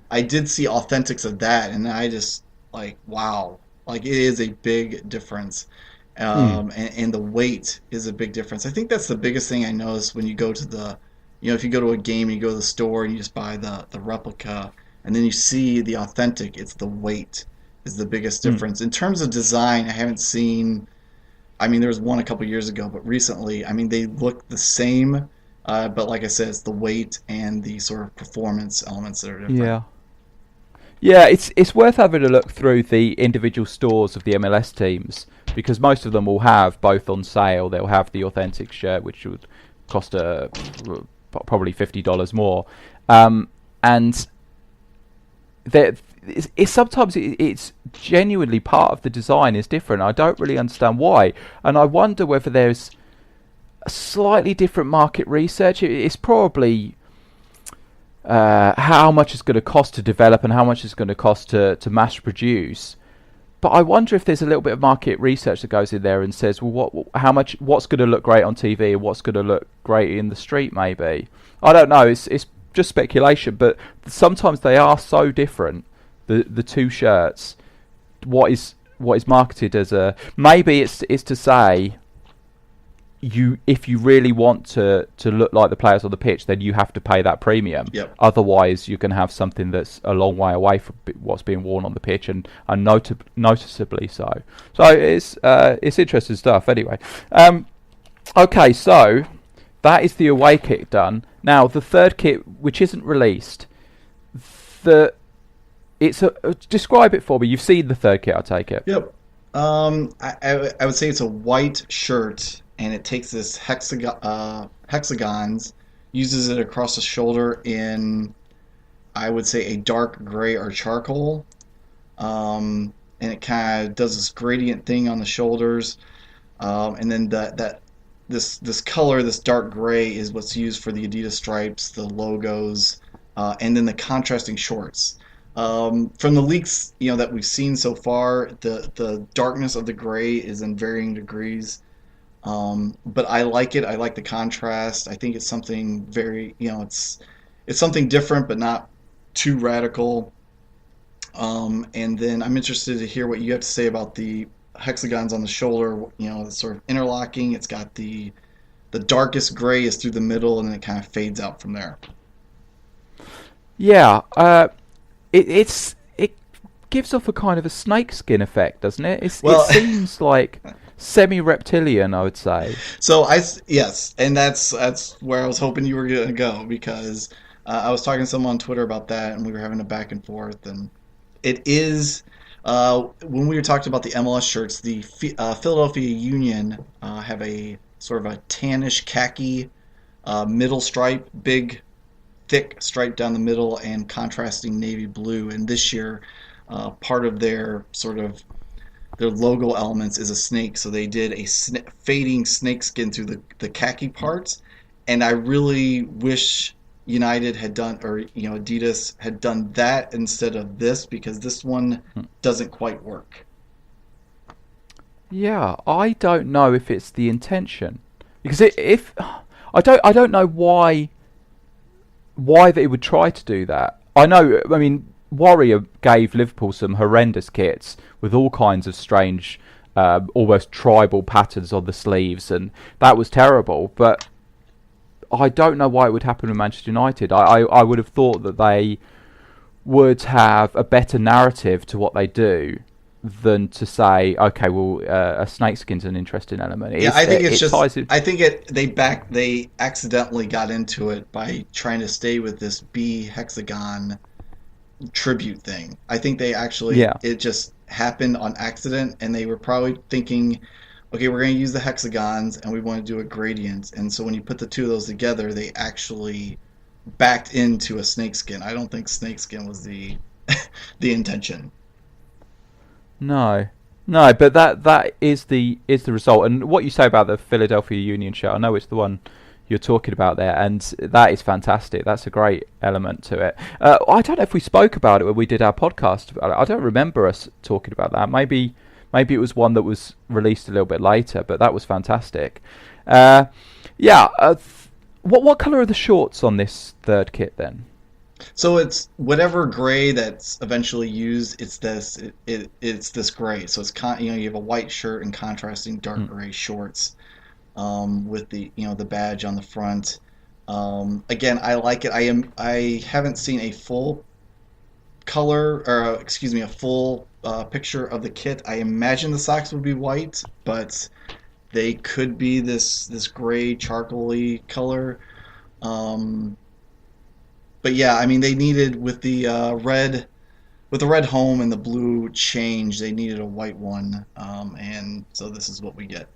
I did see authentics of that, and I just like wow. Like it is a big difference. Hmm. And the weight is a big difference. I think that's the biggest thing I noticed when you go to if you go to a game, you go to the store and you just buy the replica, and then you see the authentic. It's the weight is the biggest Hmm. difference. In terms of design, I haven't seen. I mean, there was one a couple years ago, but recently, I mean, they look the same, but like I said, it's the weight and the sort of performance elements that are different. Yeah. Yeah, it's worth having a look through the individual stores of the MLS teams, because most of them will have both on sale. They'll have the authentic shirt, which would cost probably $50 more, and there it's sometimes it's genuinely part of the design is different. I don't really understand why, and I wonder whether there's a slightly different market research. It's probably how much it's going to cost to develop and how much it's going to cost to mass produce. But I wonder if there's a little bit of market research that goes in there and says, well, what's going to look great on TV and what's going to look great in the street, maybe. I don't know. It's just speculation, but sometimes they are so different. The two shirts, what is marketed as a maybe it's to say if you really want to look like the players on the pitch, then you have to pay that premium. Yep. Otherwise, you can have something that's a long way away from what's being worn on the pitch, and noticeably so. So it's interesting stuff. Anyway, okay, so that is the away kit done. Now the third kit, which isn't released, the describe it for me. You've seen the third kit, I take it. Yep. I would say it's a white shirt, and it takes this hexagons, uses it across the shoulder in, I would say, a dark gray or charcoal. And it kind of does this gradient thing on the shoulders. And then this color, this dark gray, is what's used for the Adidas stripes, the logos, and then the contrasting shorts. From the leaks, that we've seen so far, the darkness of the gray is in varying degrees. But I like it. I like the contrast. I think it's something very, it's something different, but not too radical. And then I'm interested to hear what you have to say about the hexagons on the shoulder. It's sort of interlocking. It's got the darkest gray is through the middle, and then it kind of fades out from there. Yeah, it gives off a kind of a snakeskin effect, doesn't it? It Well, seems like semi-reptilian, I would say. so yes, and that's where I was hoping you were gonna go because I was talking to someone on Twitter about that, and we were having a back and forth, and it is. When we were talking about the MLS shirts, the Philadelphia Union have a sort of a tannish khaki middle stripe, big thick stripe down the middle, and contrasting navy blue. And this year, part of their sort of their logo elements is a snake, so they did a fading snake skin through the khaki parts. And I really wish United had done, or Adidas had done that instead of this, because this one doesn't quite work. Yeah, I don't know if it's the intention because if I don't know why they would try to do that. I know. I mean, Warrior gave Liverpool some horrendous kits with all kinds of strange, almost tribal patterns on the sleeves, and that was terrible. But I don't know why it would happen with Manchester United. I would have thought that they would have a better narrative to what they do than to say, okay, well, a snakeskin's an interesting element. Yeah, I think it's It just. ties in. I think they accidentally got into it by trying to stay with this B hexagon tribute thing. I think they actually Yeah. it just happened on accident, and they were probably thinking, okay, we're going to use the hexagons, and we want to do a gradient. And so when you put the two of those together, they actually backed into a snakeskin. I don't think snakeskin was the the intention. No, no, but that is the result. And what you say about the Philadelphia Union shirt, I know it's the one you're talking about there, and that is fantastic. That's a great element to it. I don't know if we spoke about it when we did our podcast about it. I don't remember us talking about that. Maybe it was one that was released a little bit later, but that was fantastic. Uh, yeah. What colour are the shorts on this third kit then? So it's whatever gray that's eventually used. It's this gray. So you have a white shirt and contrasting dark Mm. gray shorts, with the badge on the front. Again, I like it. I haven't seen a full color, or excuse me, a full picture of the kit. I imagine the socks would be white, but they could be this gray charcoaly color. Um, but yeah, I mean, they needed with the red home and the blue change, they needed a white one, and so this is what we get.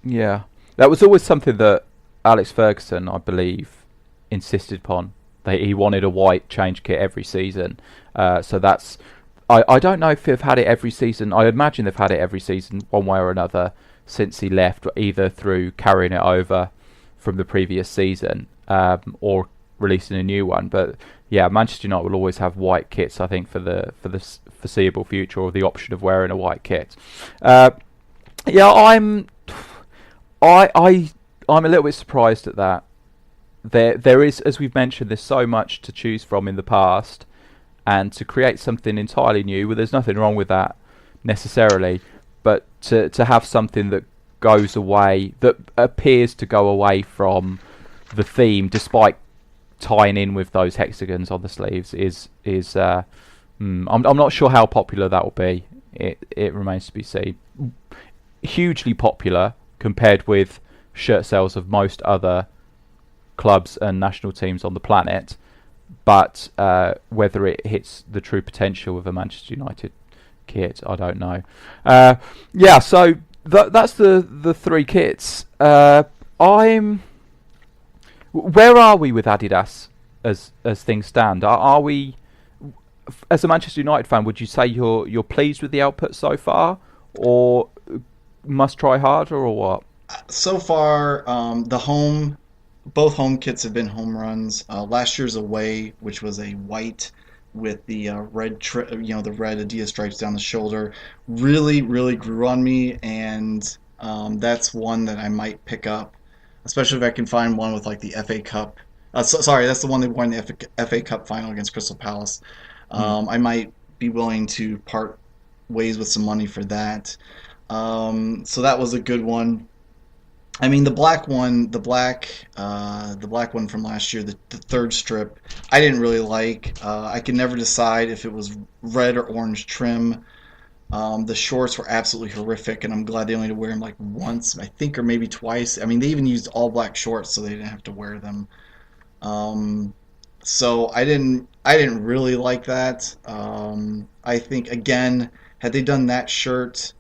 Yeah, that was always something that Alex Ferguson, I believe, insisted upon. He wanted a white change kit every season. So that's. I don't know if they've had it every season. I imagine they've had it every season, one way or another, since he left, either through carrying it over from the previous season, or releasing a new one. But yeah, Manchester United will always have white kits, I think, for the foreseeable future, or the option of wearing a white kit. Uh, yeah, I'm a little bit surprised at that. There is, as we've mentioned, there's so much to choose from in the past, and to create something entirely new. Well, there's nothing wrong with that necessarily, but to have something that goes away, that appears to go away from the theme, despite tying in with those hexagons on the sleeves, I'm not sure how popular that will be. It remains to be seen. Hugely popular compared with shirt sales of most other clubs and national teams on the planet, but whether it hits the true potential of a Manchester United kit. I don't know. Uh, yeah, so that's the three kits. I'm. Where are we with Adidas as things stand? Are we, as a Manchester United fan, would you say you're pleased with the output so far, or must try harder, or what? So far, both home kits have been home runs. Last year's away, which was a white with the the red Adidas stripes down the shoulder, really, really grew on me, and that's one that I might pick up, especially if I can find one with like the FA Cup. Sorry, that's the one they won the FA Cup final against Crystal Palace. Hmm. I might be willing to part ways with some money for that. So that was a good one. I mean, the black one from last year, the third strip, I didn't really like. I could never decide if it was red or orange trim. The shorts were absolutely horrific, and I'm glad they only had to wear them like once, I think, or maybe twice. I mean, they even used all black shorts, so they didn't have to wear them. Um, so I didn't really like that. I think again, had they done that shirt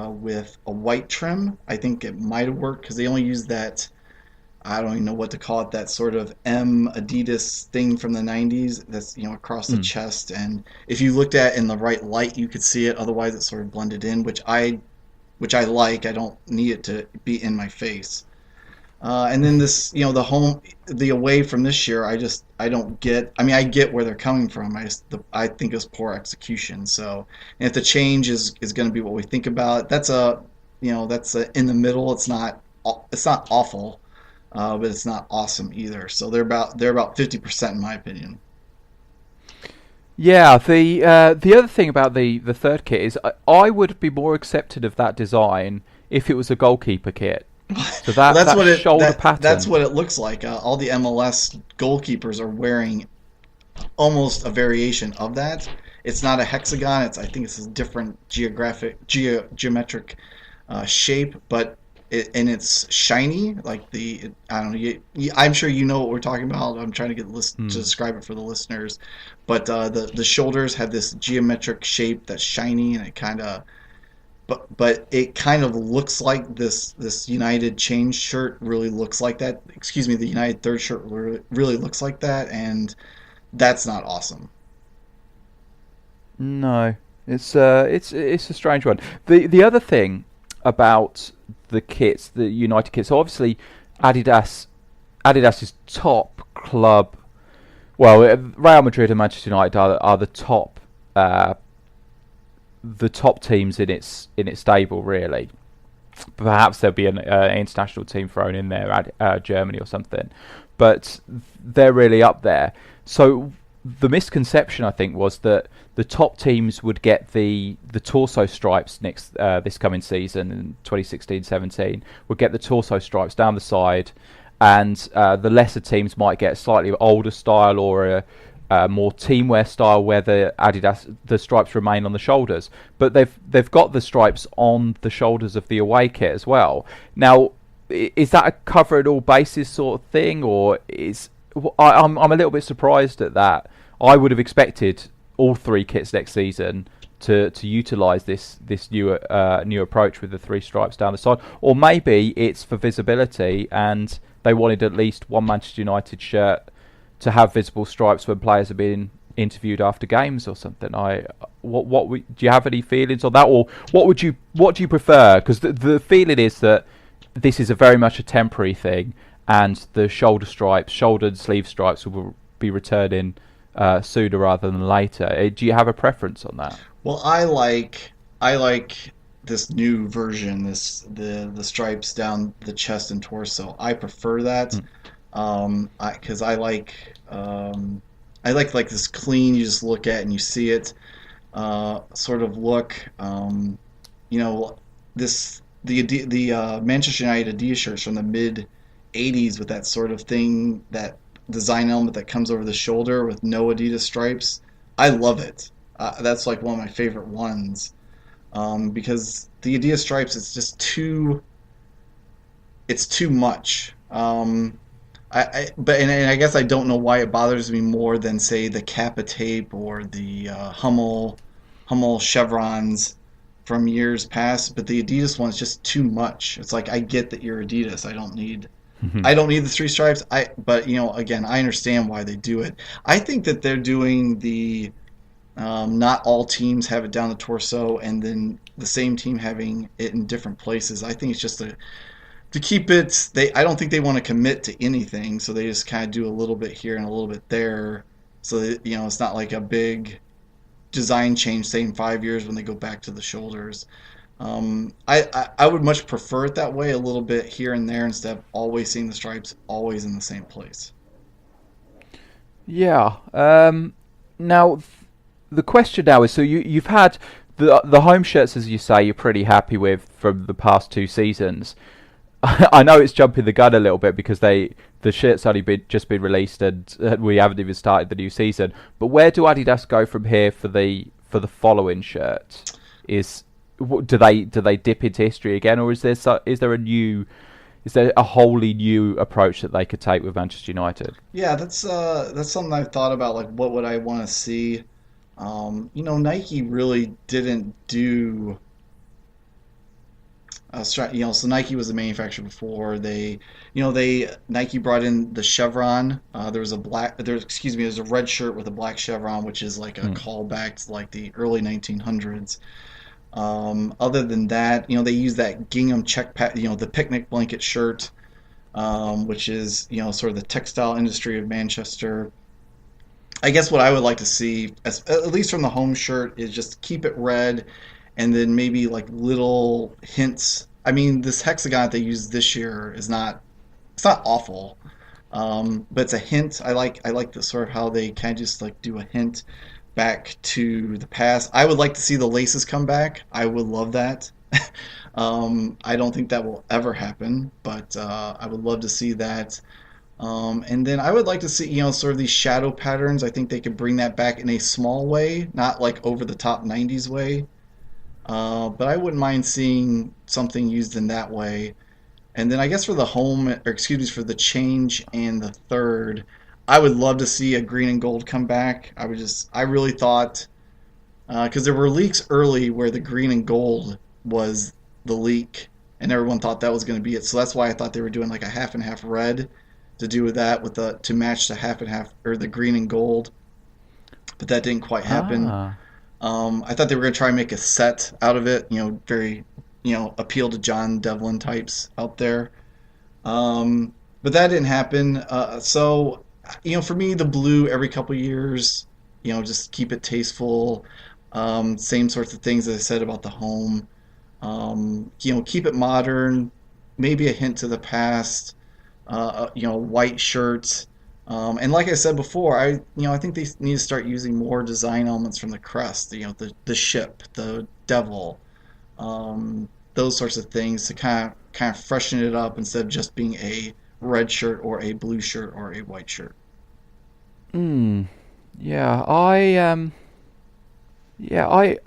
with a white trim, I think it might have worked because they only used that. I don't even know what to call it. That sort of M Adidas thing from the '90s. That's across the Hmm. chest, and if you looked at it in the right light, you could see it. Otherwise, it sort of blended in, which I like. I don't need it to be in my face. And then this, the away from this year, I don't get. I mean, I get where they're coming from. I think it's poor execution. So, and if the change is going to be what we think about, that's in the middle. It's not awful, but it's not awesome either. So they're about 50% in my opinion. Yeah, the other thing about the third kit is I would be more accepted of that design if it was a goalkeeper kit. So Well, that shoulder that's pattern. what it looks like. All the MLS goalkeepers are wearing almost a variation of that. It's not a hexagon. I think it's a different geometric shape, but and it's shiny. I don't know. I'm sure you know what we're talking about. I'm trying to to Hmm. describe it for the listeners, but the shoulders have this geometric shape that's shiny, and it kind of looks like this United change shirt really looks like that. Excuse me, the United third shirt really looks like that, and that's not awesome. No, it's a strange one. The other thing about the kits, the United kits, so obviously Adidas Adidas's top club. Well, Real Madrid and Manchester United are uh, the top teams in its stable, really. Perhaps there'll be an international team thrown in there, Germany or something, but they're really up there. So the misconception, I think, was that the top teams would get the torso stripes next this coming season in 2016-17 would get the torso stripes down the side, and the lesser teams might get a slightly older style or a more teamwear style where the stripes remain on the shoulders, but they've got the stripes on the shoulders of the away kit as well. Now, is that a cover at all bases sort of thing, or I'm a little bit surprised at that. I would have expected all three kits next season to utilise this new approach with the three stripes down the side, or maybe it's for visibility and they wanted at least one Manchester United shirt to have visible stripes when players are being interviewed after games or something. Do you have any feelings on that, or what do you prefer? Because the feeling is that this is a very much a temporary thing, and the shoulder and sleeve stripes will be returning sooner rather than later. Do you have a preference on that? Well, I like this new version, the stripes down the chest and torso. I prefer that. Mm. Because I like this clean. You just look at and you see it. Sort of look. You know, the Manchester United Adidas shirts from the mid '80s with that sort of thing, that design element that comes over the shoulder with no Adidas stripes. I love it. That's like one of my favorite ones because the Adidas stripes, it's too much. And I guess I don't know why it bothers me more than say the Kappa tape or the Hummel chevrons from years past, but the Adidas one is just too much. It's like I get that you're Adidas. I don't need the three stripes. But again, I understand why they do it. I think that they're doing the not all teams have it down the torso, and then the same team having it in different places. I think it's just to keep it. I don't think they want to commit to anything, so they just kind of do a little bit here and a little bit there. So that, it's not like a big design change, say in 5 years when they go back to the shoulders. I would much prefer it that way, a little bit here and there instead of always seeing the stripes always in the same place. Yeah. Now, the question now is: so you've had the home shirts, as you say, you're pretty happy with from the past 2 seasons. I know it's jumping the gun a little bit because the shirt's only just been released and we haven't even started the new season. But where do Adidas go from here for the following shirt? Do they dip into history again, or is there a wholly new approach that they could take with Manchester United? Yeah, that's something I've thought about. Like, what would I want to see? Nike really didn't do. So Nike was the manufacturer before Nike brought in the chevron. There's a red shirt with a black chevron, which is like a callback to like the early 1900s. Other than that, they use that gingham check the picnic blanket shirt, which is sort of the textile industry of Manchester. I guess what I would like to see, at least from the home shirt, is just keep it red, and then maybe like little hints. I mean, this hexagon that they used this year it's not awful, but it's a hint. I like the sort of how they kind of just like do a hint back to the past. I would like to see the laces come back. I would love that. I don't think that will ever happen, but I would love to see that. And then I would like to see, sort of these shadow patterns. I think they could bring that back in a small way, not like over the top 90s way. But I wouldn't mind seeing something used in that way. And then I guess for the for the change and the third, I would love to see a green and gold come back. I really thought, because there were leaks early where the green and gold was the leak, and everyone thought that was going to be it. So that's why I thought they were doing like a half and half red to do with that, to match the half and half or the green and gold. But that didn't quite happen. I thought they were going to try and make a set out of it, very, appeal to John Devlin types out there. But that didn't happen. For me, the blue every couple years, just keep it tasteful. Same sorts of things that I said about the home. Keep it modern, maybe a hint to the past. White shirts. And like I said before, I think they need to start using more design elements from the crest. The ship, the devil, those sorts of things to kind of freshen it up instead of just being a red shirt or a blue shirt or a white shirt. Yeah,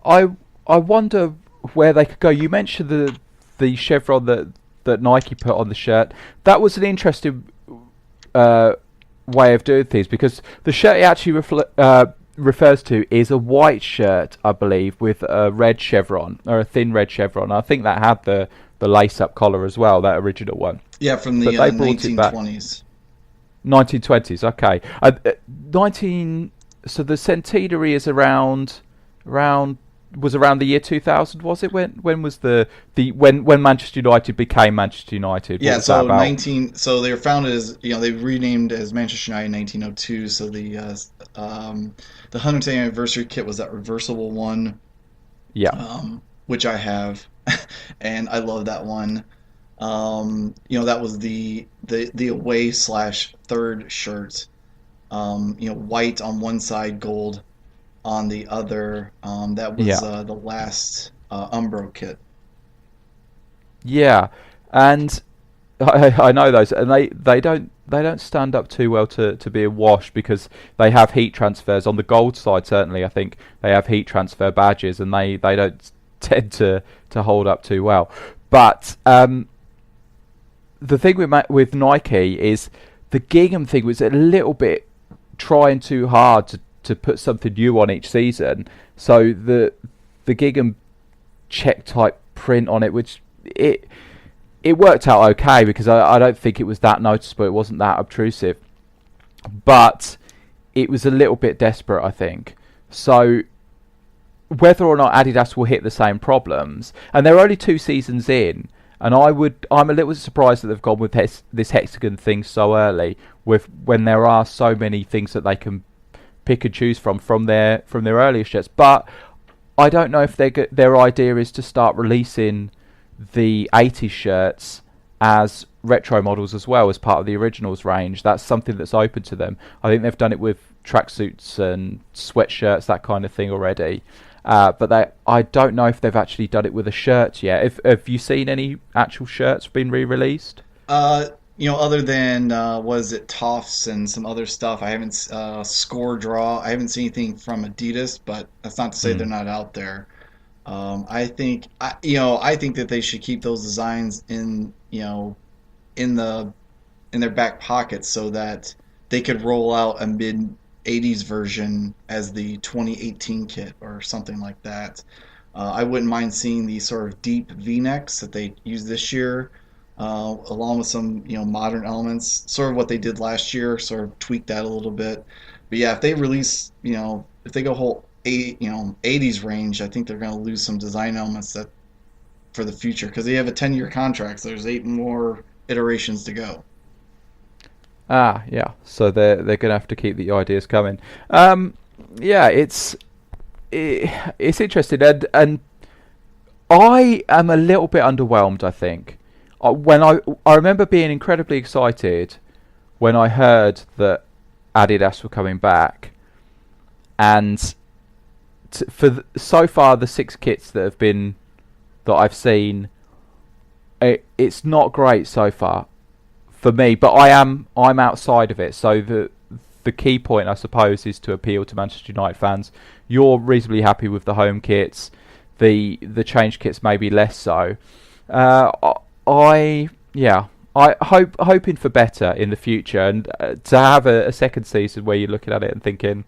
I wonder where they could go. You mentioned the chevron that Nike put on the shirt. That was an interesting way of doing things, because the shirt it actually refers to is a white shirt, I believe, with a red chevron, or a thin red chevron. I think that had the lace-up collar as well, that original one. Yeah, from the 1920s. 1920s, okay. So the centenary is around the year 2000, was it? When was when Manchester United became Manchester United? Yeah, so so they were founded as, they renamed as Manchester United in 1902. So the 100th anniversary kit was that reversible one. Yeah. Which I have, and I love that one. That was the away / third shirt. White on one side, gold on the other. That was the last Umbro kit. Yeah, and I know those, and they don't stand up too well to be a wash, because they have heat transfers on the gold side. Certainly, I think they have heat transfer badges, and they don't tend to hold up too well. But the thing with Nike is the gingham thing was a little bit trying too hard to put something new on each season. So the gig and check type print on it, which it worked out okay because I don't think it was that noticeable. It wasn't that obtrusive, but it was a little bit desperate, I think. So whether or not Adidas will hit the same problems, and they're only 2 seasons in, and I'm a little surprised that they've gone with this hexagon thing so early, with when there are so many things that they can pick and choose from their earlier shirts. But I don't know if their idea is to start releasing the 80s shirts as retro models as well as part of the originals range. That's something that's open to them. I think they've done it with tracksuits and sweatshirts, that kind of thing already. But I don't know if they've actually done it with a shirt yet. Have you seen any actual shirts being re-released? Other than was it Toffs and some other stuff, I haven't Score Draw. I haven't seen anything from Adidas, but that's not to say they're not out there. I think that they should keep those designs in the in their back pocket so that they could roll out a mid 80s version as the 2018 kit or something like that. I wouldn't mind seeing the sort of deep V-necks that they used this year, along with some modern elements, sort of what they did last year, sort of tweak that a little bit. But yeah, if they release, if they go whole 80s range, I think they're going to lose some design elements that for the future because they have a 10-year contract, so there's 8 more iterations to go. Yeah. So they're going to have to keep the ideas coming. Yeah, it's interesting, and I am a little bit underwhelmed. I think when I remember being incredibly excited when I heard that Adidas were coming back, and so far the 6 kits that I've seen, it's not great so far for me. But I'm outside of it, so the key point, I suppose, is to appeal to Manchester United fans. You're reasonably happy with the home kits. The change kits maybe less so. I hoping for better in the future, and to have a second season where you're looking at it and thinking,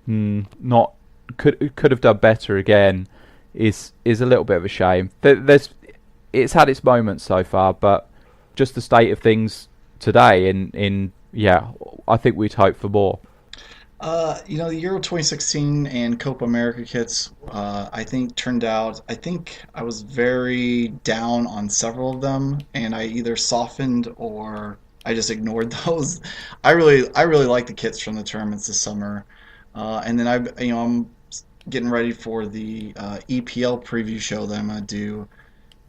not could have done better again, is a little bit of a shame. It's had its moments so far, but just the state of things today, I think we'd hope for more. The Euro 2016 and Copa America kits, I think turned out. I think I was very down on several of them, and I either softened or I just ignored those. I really like the kits from the tournaments this summer, and then I'm getting ready for the EPL preview show that I'm gonna do.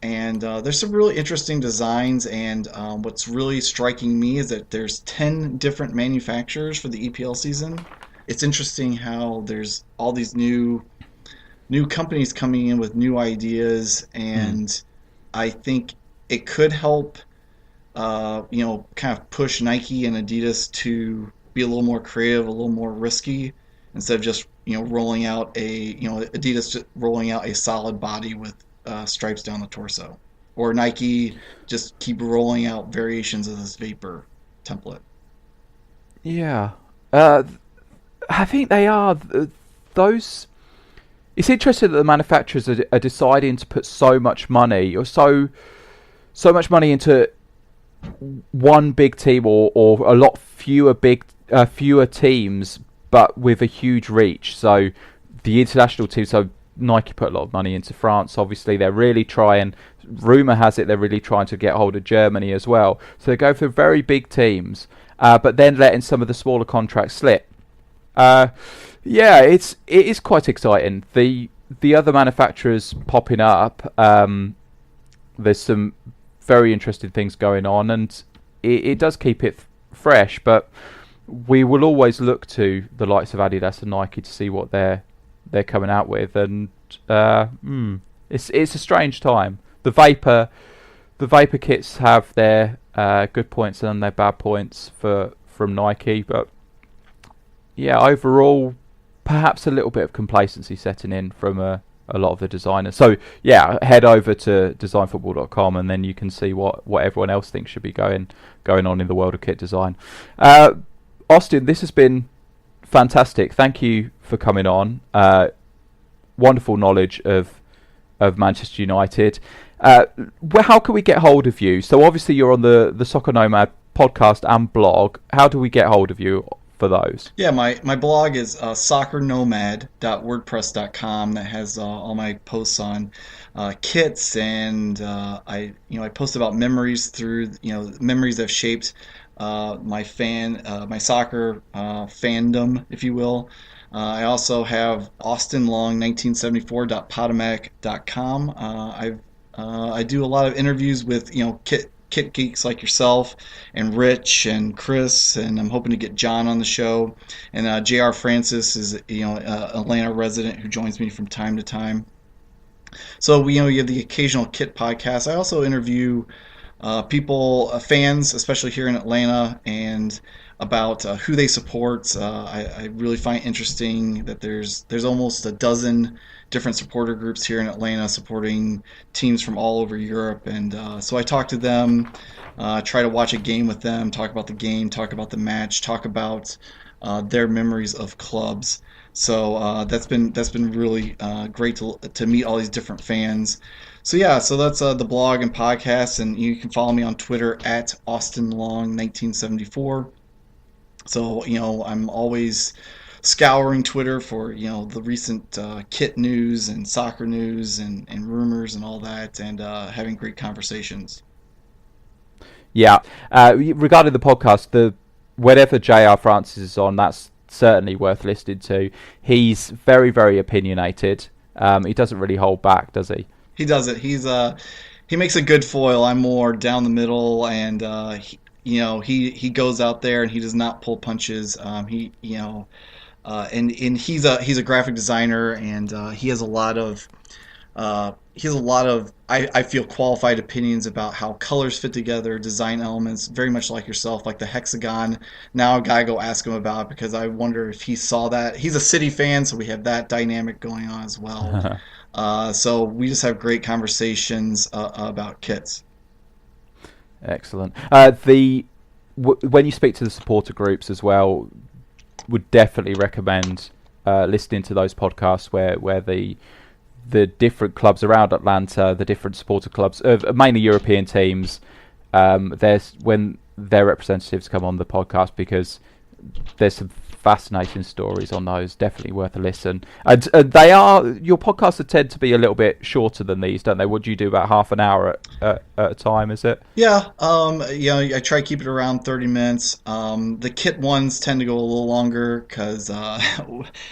And there's some really interesting designs, and what's really striking me is that there's 10 different manufacturers for the EPL season. It's interesting how there's all these new companies coming in with new ideas, and I think it could help, kind of push Nike and Adidas to be a little more creative, a little more risky, instead of just rolling out Adidas rolling out a solid body with stripes down the torso, or Nike just keep rolling out variations of this vapor template. Yeah, I think they are those. It's interesting that the manufacturers are deciding to put so much money so much money into one big team, or a lot fewer teams, but with a huge reach. So the international team, so Nike put a lot of money into France. Obviously, they're really trying. Rumor has it they're really trying to get hold of Germany as well. So they go for very big teams, but then letting some of the smaller contracts slip. It is quite exciting. The other manufacturers popping up. There's some very interesting things going on, and it does keep it fresh. But we will always look to the likes of Adidas and Nike to see what they're coming out with, and it's a strange time. The vapor kits have their good points and their bad points from Nike, but yeah, overall, perhaps a little bit of complacency setting in from a lot of the designers. So yeah, head over to designfootball.com and then you can see what everyone else thinks should be going on in the world of kit design. Austin, this has been fantastic. Thank you for coming on. wonderful knowledge of Manchester United. How can we get hold of you? So obviously you're on the Soccer Nomad podcast and blog. How do we get hold of you for those? Yeah, my blog is soccernomad.wordpress.com. That has all my posts on kits, and I post about memories through memories that have shaped my soccer fandom, if you will. I also have austinlong1974.podomatic.com. I do a lot of interviews with kit geeks like yourself and Rich and Chris, and I'm hoping to get John on the show. And J.R. Francis is Atlanta resident who joins me from time to time. So you have the occasional kit podcast. I also interview people, fans, especially here in Atlanta, and about who they support. I really find interesting that there's almost a dozen different supporter groups here in Atlanta supporting teams from all over Europe, and so I talk to them, try to watch a game with them, talk about the game, talk about the match, talk about their memories of clubs. So that's been really great to meet all these different fans. So yeah, so that's the blog and podcast, and you can follow me on Twitter at AustinLong1974. So I'm always scouring Twitter for the recent kit news and soccer news and rumors and all that, and having great conversations. Yeah, regarding the podcast, whenever J.R. Francis is on, that's certainly worth listening to. He's very, very opinionated. He doesn't really hold back, does he? He doesn't. He makes a good foil. I'm more down the middle, and he goes out there and he does not pull punches. And he's a graphic designer, and he has a lot of I feel qualified opinions about how colors fit together, design elements, very much like yourself, like the hexagon. Now I gotta go ask him about it, because I wonder if he saw that. He's a City fan, so we have that dynamic going on as well. So we just have great conversations about kits. Excellent. When you speak to the supporter groups as well, would definitely recommend listening to those podcasts where the different clubs around Atlanta, the different supporter clubs, mainly European teams, there's when their representatives come on the podcast, because there's some fascinating stories on those. Definitely worth a listen. And your podcasts tend to be a little bit shorter than these, don't they? What do you do, about half an hour at a time, is it? Yeah, I try to keep it around 30 minutes. The kit ones tend to go a little longer because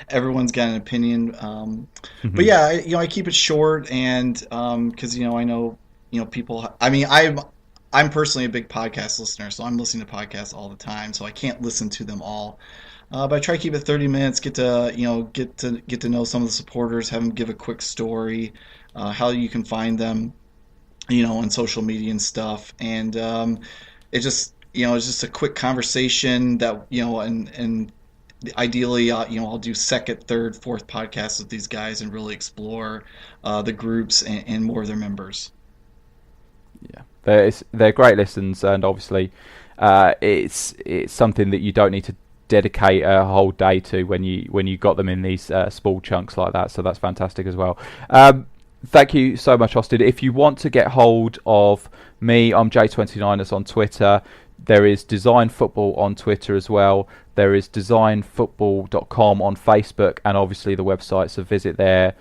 everyone's got an opinion. But yeah, I keep it short, and because I know people. I mean, I'm personally a big podcast listener, so I'm listening to podcasts all the time, so I can't listen to them all. But I try to keep it 30 minutes. Get to know some of the supporters, have them give a quick story, how you can find them, on social media and stuff. And it's just a quick conversation that and ideally I'll do second, third, fourth podcasts with these guys and really explore the groups and more of their members. Yeah, they're great listens, and obviously it's something that you don't need to dedicate a whole day to when you got them in these small chunks like that. So that's fantastic as well. Thank you so much, Austin. If you want to get hold of me, I'm J29ers on Twitter. There is Design Football on Twitter as well. There is designfootball.com on Facebook, and obviously the website, so visit there.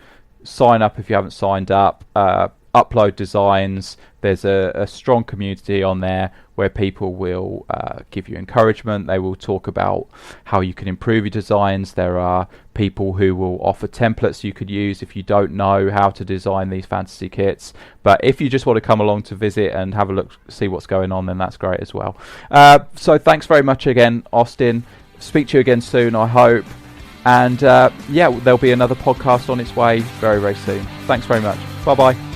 Sign up if you haven't signed up. Upload designs. There's a strong community on there where people will give you encouragement. They will talk about how you can improve your designs. There are people who will offer templates you could use if you don't know how to design these fantasy kits. But if you just want to come along to visit and have a look, see what's going on, then that's great as well. So thanks very much again, Austin. Speak to you again soon, I hope. And there'll be another podcast on its way very, very soon. Thanks very much. Bye-bye.